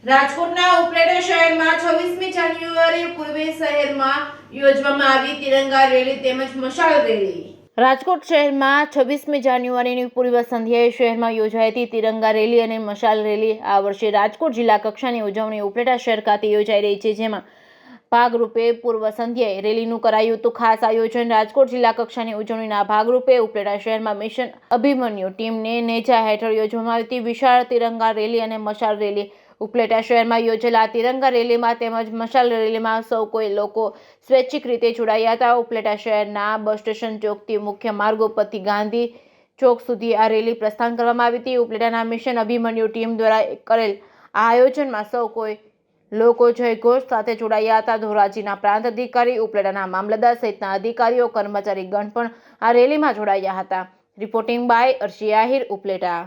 રાજકોટના ઉપલેટા શહેરમાં 26મી જાન્યુઆરી પૂર્વે શહેરમાં યોજવામાં આવી તિરંગા રેલી તેમજ મશાલ રેલી। રાજકોટ શહેરમાં 26મી જાન્યુઆરીની પૂર્વ સંધ્યાએ શહેરમાં યોજાઈ તિરંગા રેલી અને મશાલ રેલી આ વર્ષે રાજકોટ જિલ્લા કક્ષાની ઉજવણી ઉપલેટા શહેર ખાતે યોજાઈ રહી છે, જેમાં ભાગરૂપે પૂર્વ સંધ્યાએ રેલીનું કરાયું હતું ખાસ આયોજન। રાજકોટ જિલ્લા કક્ષાની ઉજવણીના ભાગરૂપે ઉપલેટા શહેરમાં મિશન અભિમન્યુ ટીમને નેજા હેઠળ યોજવામાં આવી હતી વિશાળ તિરંગા રેલી અને મશાલ રેલી। ઉપલેટા શહેરમાં યોજેલા તિરંગા રેલીમાં તેમજ મશાલ રેલીમાં સૌ કોઈ લોકો સ્વૈચ્છિક રીતે જોડાયા હતા। ઉપલેટા શહેરના બસ સ્ટેશન ચોકથી મુખ્ય માર્ગો પરથી ગાંધી ચોક સુધી આ રેલી પ્રસ્થાન કરવામાં આવી હતી। ઉપલેટાના મિશન અભિમન્યુ ટીમ દ્વારા કરેલ આ આયોજનમાં સૌ કોઈ લોકો જયઘોષ સાથે જોડાયા હતા। ધોરાજીના પ્રાંત અધિકારી, ઉપલેટાના મામલતદાર સહિતના અધિકારીઓ, કર્મચારીગણ પણ આ રેલીમાં જોડાયા હતા। Reporting by Arshi Ahir, Upleta.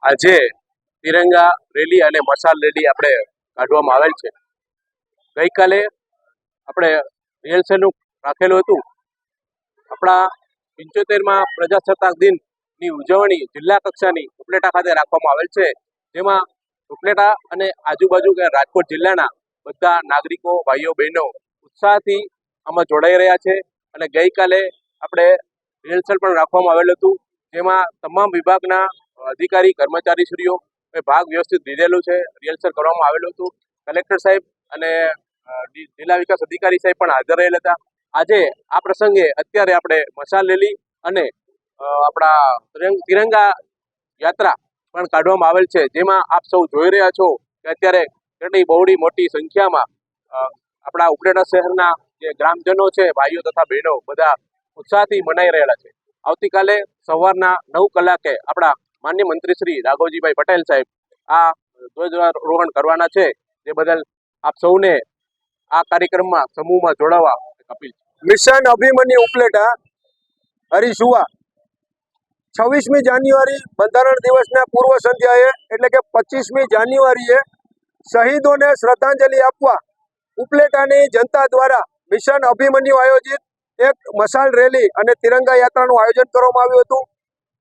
આજે તિરંગા રેલી અને મશાલ રેલી આપણે કાઢવામાં આવેલ છે। ગઈકાલે આપણે રિહર્સલ રાખેલું હતું। આપણા 75માં પ્રજાસત્તાક દિનની ઉજવણી જિલ્લા કક્ષાની ઉપલેટા ખાતે રાખવામાં આવેલ છે, જેમાં ઉપલેટા અને આજુબાજુ રાજકોટ જિલ્લાના બધા નાગરિકો, ભાઈઓ બહેનો ઉત્સાહથી આમાં જોડાઈ રહ્યા છે। અને ગઈકાલે આપણે રિહર્સલ પણ રાખવામાં આવેલું હતું, જેમાં તમામ વિભાગના અધિકારી, કર્મચારીશ્રીઓ ભાગ વ્યવસ્થિત લીધેલું છે। રિહર્સલ કરવામાં આવેલું હતું। કલેક્ટર સાહેબ અને જિલ્લા વિકાસ અધિકારી સાહેબ પણ હાજર રહેલા હતા। આજે આ પ્રસંગે અત્યારે આપણે મશાલ રેલી અને આપણા તિરંગા યાત્રા પણ કાઢવામાં આવેલ છે, જેમાં આપ સૌ જોઈ રહ્યા છો કે અત્યારે કેટલી બહોળી મોટી સંખ્યામાં આપણા ઉપલેટા શહેરના જે ગ્રામજનો છે, ભાઈઓ તથા બહેનો બધા ઉત્સાહથી મનાઈ રહેલા છે। આવતીકાલે સવારના 9 કલાકે આપણા માન્ય મંત્રી શ્રી રાઘવજીભાઈ પટેલ સાહેબ આ ધ્વજારોહણ કરવાના છે, જે બદલ આપ સૌને આ કાર્યક્રમમાં સમૂહમાં જોડાવા અપીલ છે। મિશન અભિમન્યુ ઉપલેટા હરીસુવા 26મી જાન્યુઆરી બંધારણ દિવસના પૂર્વ સંધ્યાએ એટલે કે 25મી જાન્યુઆરીએ શહીદોને શ્રદ્ધાંજલિ આપવા ઉપલેટાની જનતા દ્વારા મિશન અભિમન્યુ આયોજિત એક મશાલ રેલી અને તિરંગા યાત્રાનું આયોજન કરવામાં આવ્યું હતું।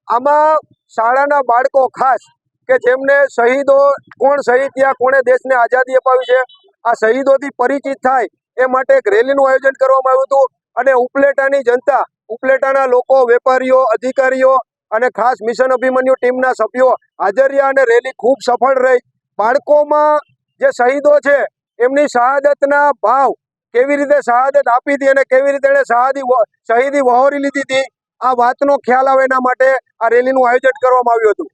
આમાં શાળાના બાળકો ખાસ કે જેમને શહીદો કોણ શહીદ થયા, કોણે દેશને આઝાદી અપાવી છે, આ શહીદોથી પરિચિત થાય એ માટે એક રેલીનું આયોજન કરવામાં આવ્યું હતું। અને ઉપલેટાની જનતા, ઉપલેટાના લોકો, વેપારીઓ, અધિકારીઓ અને ખાસ મિશન અભિમન્યુ ટીમના સભ્યો હાજર રહ્યા અને રેલી ખૂબ સફળ રહી। બાળકોમાં જે શહીદો છે એમની શહાદતના ભાવ, કેવી રીતે શહાદત આપી હતી અને કેવી રીતે એણે શહીદી વહોરી લીધી હતી, આ વાતનો ખ્યાલ આવે એના માટે આ રેલીનું આયોજન કરવામાં આવ્યું હતું।